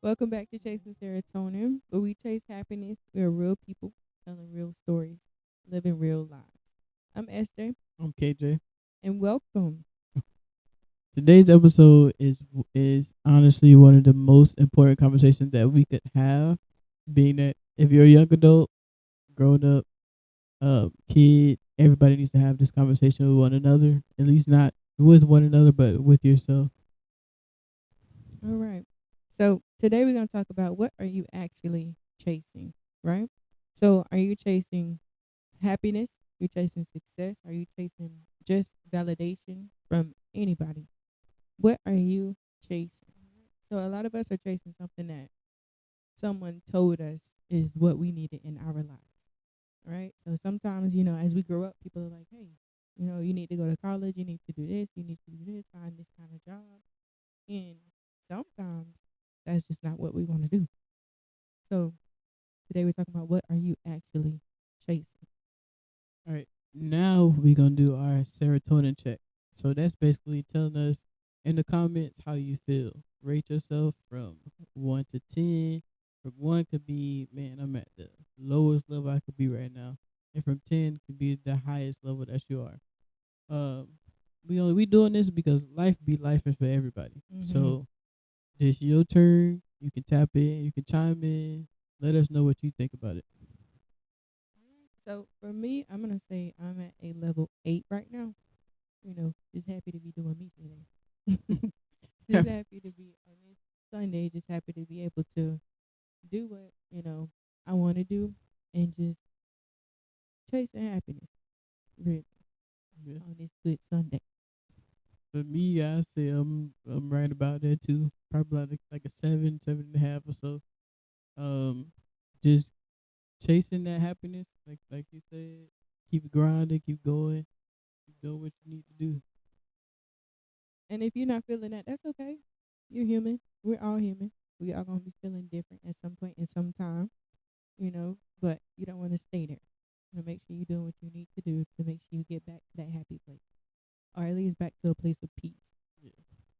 Welcome back to Chasing Serotonin, where we chase happiness. We're real people telling real stories, living real lives. I'm SJ, I'm KJ. and welcome. Today's episode is honestly one of the most important conversations that we could have. Being that if you're a young adult, grown up, kid, everybody needs to have this conversation with one another. At least not with one another, but with yourself. All right. So today we're going to talk about what are you actually chasing, right? So are you chasing happiness? Are you chasing success? Are you chasing just validation from anybody? What are you chasing? So a lot of us are chasing something that someone told us is what we needed in our lives, right? So sometimes, as we grow up, people are like, hey, you need to go to college, you need to do this, you need to do this, find this kind of job. And sometimes that's just not what we want to do. So today we're talking about what are you actually chasing? All right. Now we're gonna do our serotonin check. So that's basically telling us in the comments how you feel. Rate yourself from 1 to 10. From 1 could be, man, I'm at the lowest level I could be right now. And from 10 could be the highest level that you are. Um we doing this because life be life for everybody. Mm-hmm. So this your turn. You can tap in, you can chime in, let us know what you think about it. So for me, I'm gonna say I'm at a level 8 right now. Just happy to be doing me today. Just happy to be on this Sunday. Just happy to be able to do what I want to do and just chasing happiness. Really, Yeah. on this good Sunday. For me, I say I'm right about there too. Probably like a 7, 7.5 or so. Um, just chasing that happiness, like you said. Keep grinding, keep going, keep doing what you need to do. And if you're not feeling that, that's okay. You're human. We're all human. We are gonna be feeling different at some point in some time, but you don't want to stay there. Make sure you're doing what you need to do to make sure you get back to that happy place, or at least back to a place of peace. Yeah,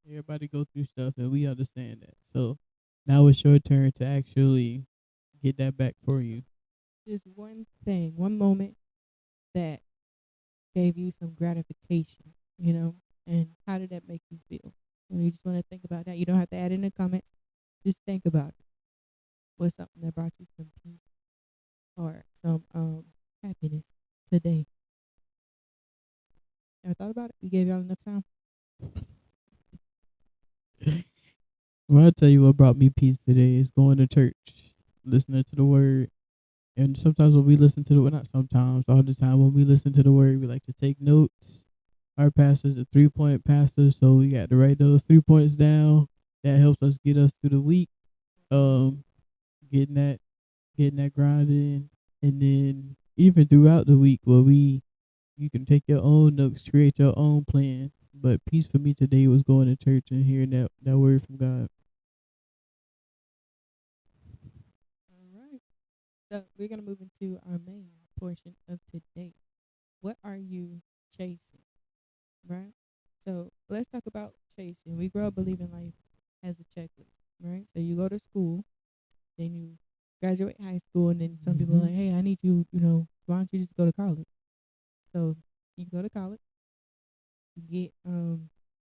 everybody go through stuff, and we understand that. So now it's your turn to actually get that back for you. Just one thing, one moment that gave you some gratification, and how did that make you feel? You just want to think about that. You don't have to add in the comments. Just think about it. What's something that brought you some peace or some happiness today? Ever thought about it? We gave y'all enough time. Well, I'll tell you what brought me peace today is going to church, listening to the word. And sometimes when we listen to the well, not sometimes, all the time when we listen to the word, we like to take notes. Our pastor's a 3 point pastor, so we got to write those 3 points down. That helps us get us through the week. Mm-hmm. Um, getting that getting that grind in, and then even throughout the week, where you can take your own notes, create your own plan. But peace for me today was going to church and hearing that word from God. All right. So we're gonna move into our main portion of today. What are you chasing? Right. So let's talk about chasing. We grow up believing life has a checklist, right? So you go to school, then you graduate high school, and then some people are Mm-hmm. like, "Hey, I need you. Why don't you just go to college?" So you go to college, you get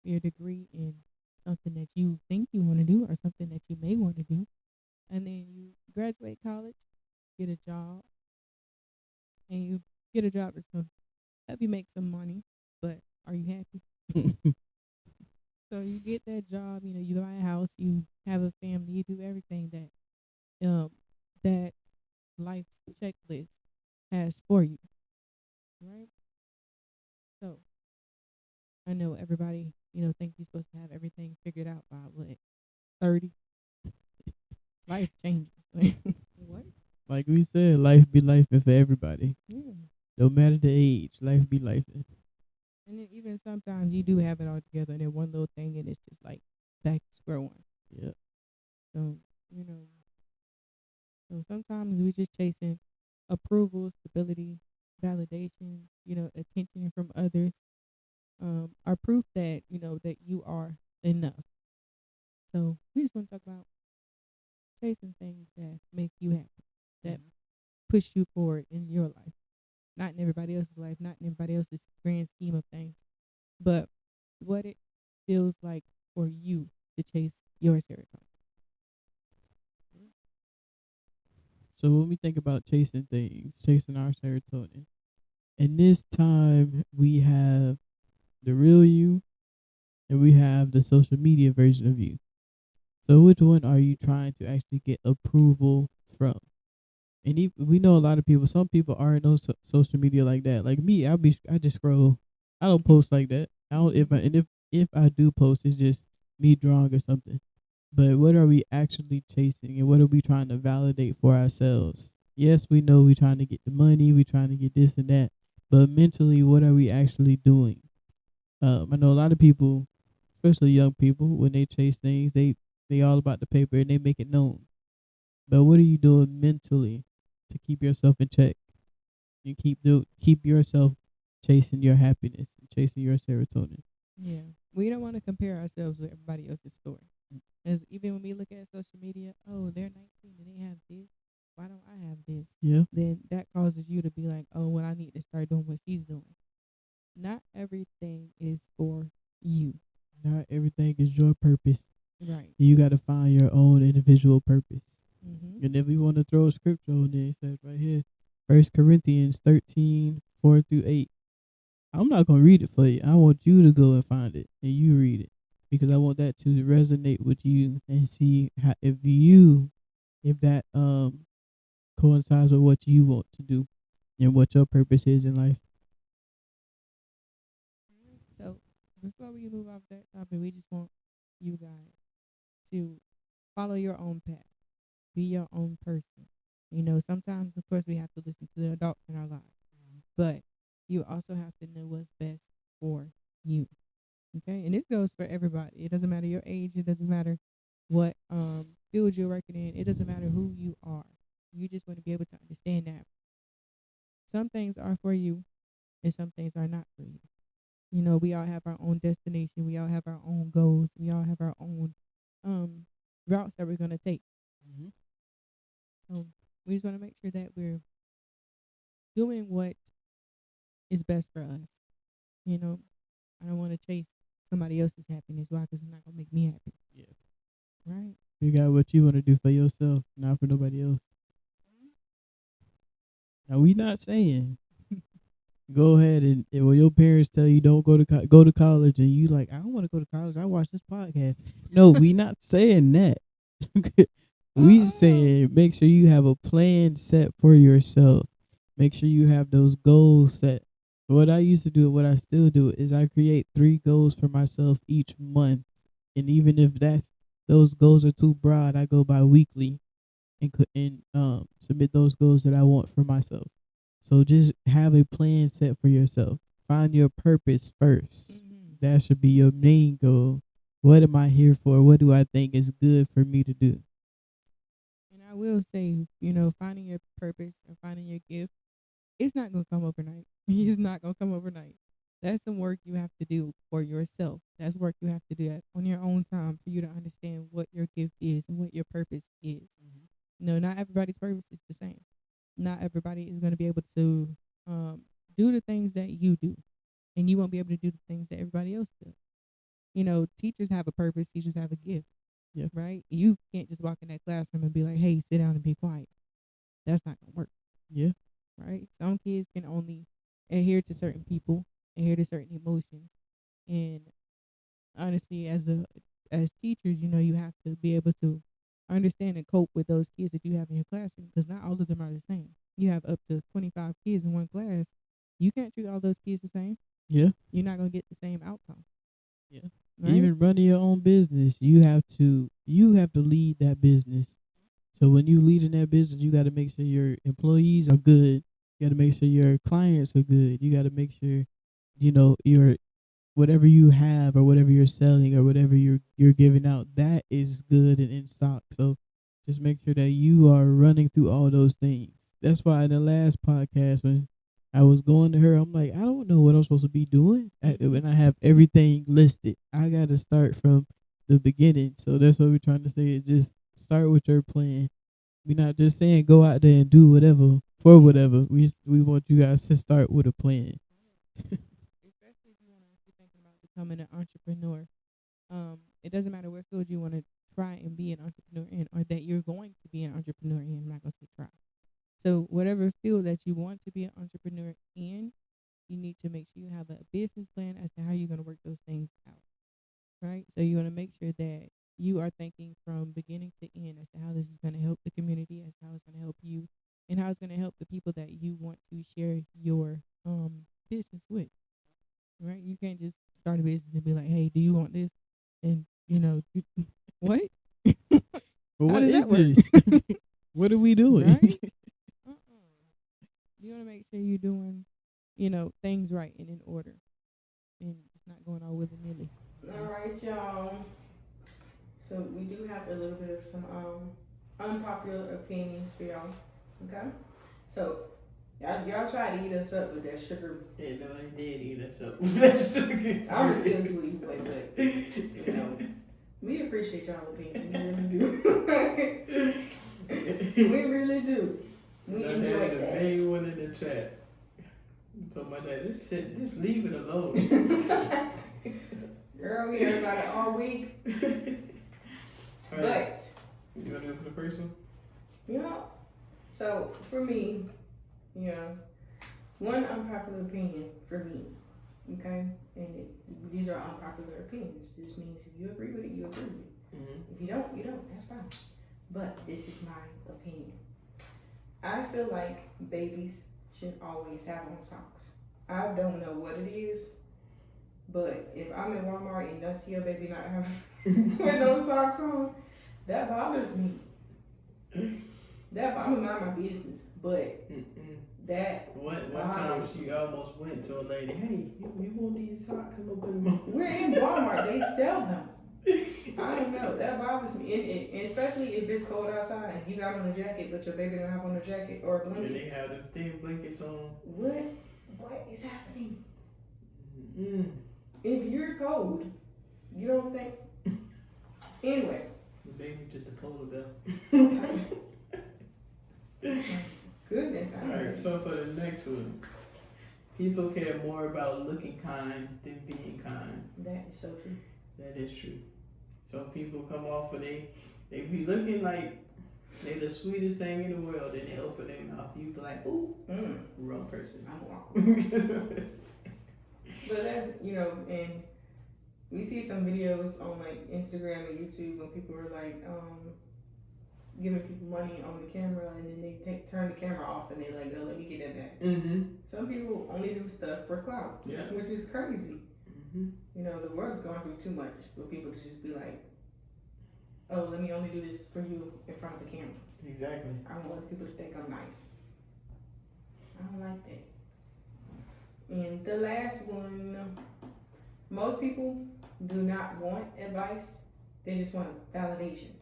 your degree in something that you think you want to do or something that you may want to do, and then you graduate college, get a job, and you get a job that's gonna help you make some money. But are you happy? So you get that job, you buy a house, you have a family, you do everything that life checklist has for you, right? So I know everybody, think you're supposed to have everything figured out by what 30. Life changes. What? Like we said, life be life for everybody. Yeah. No matter the age, life be life. And then even sometimes you do have it all together, and then one little thing, and it's just like back to square one. Yeah. So you know, so sometimes we just chasing approval, stability, validation, attention from others, are proof that that you are enough. So we just want to talk about chasing things that make you happy, that Mhm. push you forward in your life, not in everybody else's life, not in everybody else's grand scheme of things, but what it feels like for you to chase your serotonin. So when we think about chasing things, chasing our serotonin, and this time we have the real you and we have the social media version of you. So which one are you trying to actually get approval from? And we know a lot of people. Some people aren't on social media like that. Like me, I just scroll. I don't post like that. I don't if I do post, it's just me drawing or something. But what are we actually chasing, and what are we trying to validate for ourselves? Yes, we know we're trying to get the money, we're trying to get this and that, but mentally, what are we actually doing? I know a lot of people, especially young people, when they chase things, they all about the paper and they make it known. But what are you doing mentally to keep yourself in check? You keep yourself chasing your happiness, chasing your serotonin. Yeah. We don't want to compare ourselves with everybody else's story. As even when we look at social media, oh, they're 19 and they have this. Why don't I have this? Yeah, Then that causes you to be like, oh, well, I need to start doing what she's doing. Not everything is for you. not everything is your purpose. Right. You got to find your own individual purpose. Mm-hmm. And if we want to throw a scripture on there, it says right here, 1 Corinthians 13:4-8. I'm not gonna read it for you. I want you to go and find it and you read it because I want that to resonate with you and see how if that coincides with what you want to do and what your purpose is in life. So before we move off that topic, we just want you guys to follow your own path, be your own person. You know, sometimes, of course, we have to listen to the adults in our lives, but you also have to know what's best for you. Okay, and this goes for everybody. It doesn't matter your age. It doesn't matter what field you're working in. It doesn't matter who you are. You just want to be able to understand that some things are for you and some things are not for you. You know, we all have our own destination. We all have our own goals. We all have our own um routes that we're gonna take. Mm-hmm. So we just want to make sure that we're doing what is best for us. You know, I don't want to chase somebody else's happiness. Why? Because it's not gonna make me happy. Yeah. Right. Figure out what you want to do for yourself, not for nobody else. Now we not saying go ahead and when your parents tell you don't go to college and you like I don't want to go to college. I watch this podcast. No, we not saying that. We saying make sure you have a plan set for yourself. Make sure you have those goals set. What I used to do, what I still do, is I create 3 goals for myself each month, and even if those goals are too broad, I go by weekly and submit those goals that I want for myself. So just have a plan set for yourself. Find your purpose first. Mm-hmm. That should be your main goal. What am I here for? What do I think is good for me to do? And I will say, you know, finding your purpose and finding your gift, it's not gonna come overnight. It's not gonna come overnight. That's some work you have to do for yourself. That's work you have to do on your own time for you to understand what your gift is and what your purpose is. No, not everybody's purpose is the same. Not everybody is going to be able to um, do the things that you do, and you won't be able to do the things that everybody else does. You know, teachers have a purpose. Teachers have a gift. Yeah. Right. You can't just walk in that classroom and be like, "Hey, sit down and be quiet." That's not gonna work. Yeah. Right. Some kids can only adhere to certain people, adhere to certain emotions, and honestly, as teachers, you know, you have to be able to understand and cope with those kids that you have in your classroom because not all of them are the same. You have up to 25 kids in one class. You can't treat all those kids the same. Yeah. You're not gonna get the same outcome. Yeah. Right? Even running your own business, you have to lead that business. So when you lead in that business, you got to make sure your employees are good. You got to make sure your clients are good. You got to make sure, your whatever you have or whatever you're selling or whatever you're giving out, that is good and in stock. So just make sure that you are running through all those things. That's why in the last podcast when I was going to her, I'm like, I don't know what I'm supposed to be doing. When I have everything listed, I got to start from the beginning. So that's what we're trying to say is just start with your plan. We're not just saying go out there and do whatever for whatever. We want you guys to start with a plan. Especially if you want to actually thinking about becoming an entrepreneur. It doesn't matter what field you want to try and be an entrepreneur in, or that you're going to be an entrepreneur in. I'm not going to say try. So whatever field that you want to be an entrepreneur in, you need to make sure you have a business plan as to how you're going to work those things out, right? So you want to make sure that you are thinking from beginning to end as to how this is going to help the community, as how it's going to help you, and how it's going to help the people that you want to share your business with, right? You can't just start a business and be like, "Hey, do you want this?" And what? But How what does is that work? this? What are we doing? Right? You want to make sure you're doing, things right and in order, and it's not going all willy nilly. All right, y'all. So we do have a little bit of some unpopular opinions for y'all. Okay. So y'all try to eat us up with that sugar. Yeah, no, they did eat us up with that sugar. I'm still tweeting, but we appreciate y'all opinion. We really do. We really do. We enjoy that. The main one in the chat. You talking about that? Just leave it alone. Girl, we heard about it all week. All right. But you want to do it for the first one? Yeah. So for me, one unpopular opinion for me. Okay, and these are unpopular opinions. This means if you agree with it, you agree with it. Mm-hmm. If you don't, you don't. That's fine. But this is my opinion. I feel like babies should always have on socks. I don't know what it is, but if I'm in Walmart and I see a baby not having with no socks on, that bothers me. I'm gonna mind my business, but that one time she almost went to a lady, "Hey, you want these socks? I'm gonna put them on." We're in Walmart, they sell them. I don't know, that bothers me, and especially if it's cold outside and you got on a jacket, but your baby don't have on a jacket or a blanket. And they have the thin blankets on. What is happening? If you're cold, you don't think. Anyway. The baby just a polar bear. Goodness. Alright, so for the next one, people care more about looking kind than being kind. That is so true. That is true. Some people come off and they be looking like they the sweetest thing in the world, and they open their mouth. You be like, "Ooh, wrong person." I'm awkward. But that, and we see some videos on like Instagram and YouTube when people are like giving people money on the camera, and then they turn the camera off and they like, "Oh, let me get that back." Mm-hmm. Some people only do stuff for clout, which is crazy. Mm-hmm. The world's going through too much for people to just be like, "Oh, let me only do this for you in front of the camera." Exactly. I don't want people to think I'm nice. I don't like that. And the last one, most people do not want advice; they just want validation.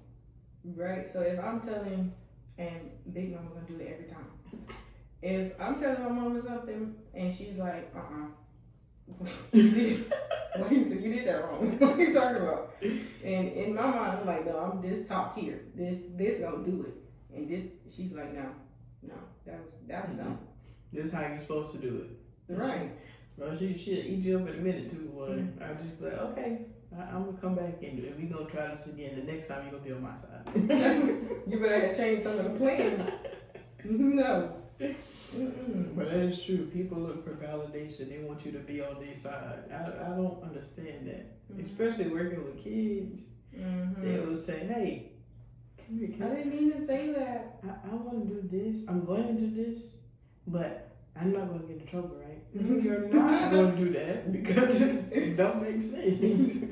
Right? So if I'm telling, and Big Mama gonna do it every time. If I'm telling my mama something and she's like, you did that wrong. What are you talking about? And in my mind, I'm like, no, I'm this top tier. This gonna do it. And this, she's like, no, that was dumb. This is how you're supposed to do it. Right. Well, she'll eat you up in a minute too. I'll just be like, okay, I'm gonna come back and we're gonna try this again. The next time you're gonna be on my side. You better have changed some of the plans. No. But that is true. People look for validation. They want you to be on their side. I don't understand that. Especially working with kids. They will say, "Hey, come here, I didn't mean to say that. I want to do this. I'm going to do this, but I'm not going to get in trouble, right?" You're not going to do that because it don't make sense.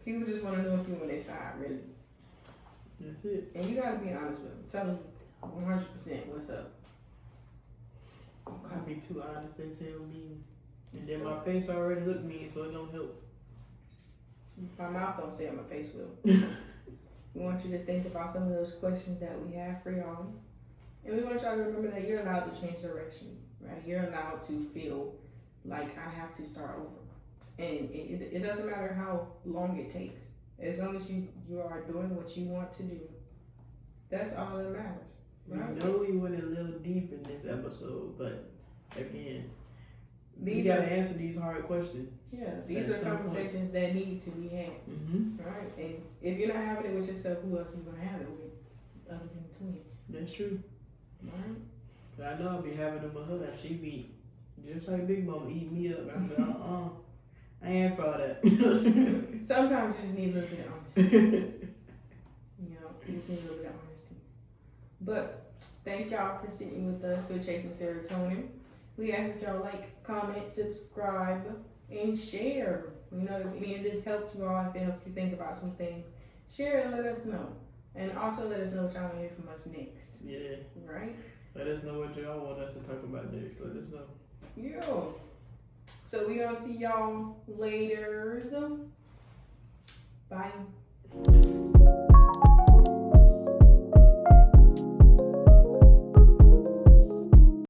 People just want to know if you're on their side, really. That's it. And you got to be honest with them. Tell them 100% what's up. I be too honest, they say I'm mean. And then my face already look mean, so it don't help. My mouth don't say it, my face will. We want you to think about some of those questions that we have for y'all. And we want y'all to remember that you're allowed to change direction, right? You're allowed to feel like I have to start over. And it doesn't matter how long it takes. As long as you are doing what you want to do, that's all that matters. Right? We know we went a little deep in this episode, but again, These you are gotta answer these hard questions. yeah, these are conversations that need to be had. Right? And if you're not having it with yourself, who else are you gonna have it with other than the twins? That's true. Right? But I know I'll be having them with her. She be just like Big Mama eating me up. I'm like, I ain't for all that. Sometimes you just need a little bit of honesty. You know, you just need a little bit of honesty. But thank y'all for sitting with us with Chasing Serotonin. We ask that y'all like, comment, subscribe, and share. You know, if any of this helped you all, if it helped you think about some things, share it and let us know. And also let us know what y'all want to hear from us next. Yeah. Right? Let us know what y'all want us to talk about next. Let us know. Yeah. So we gonna see y'all later. Bye.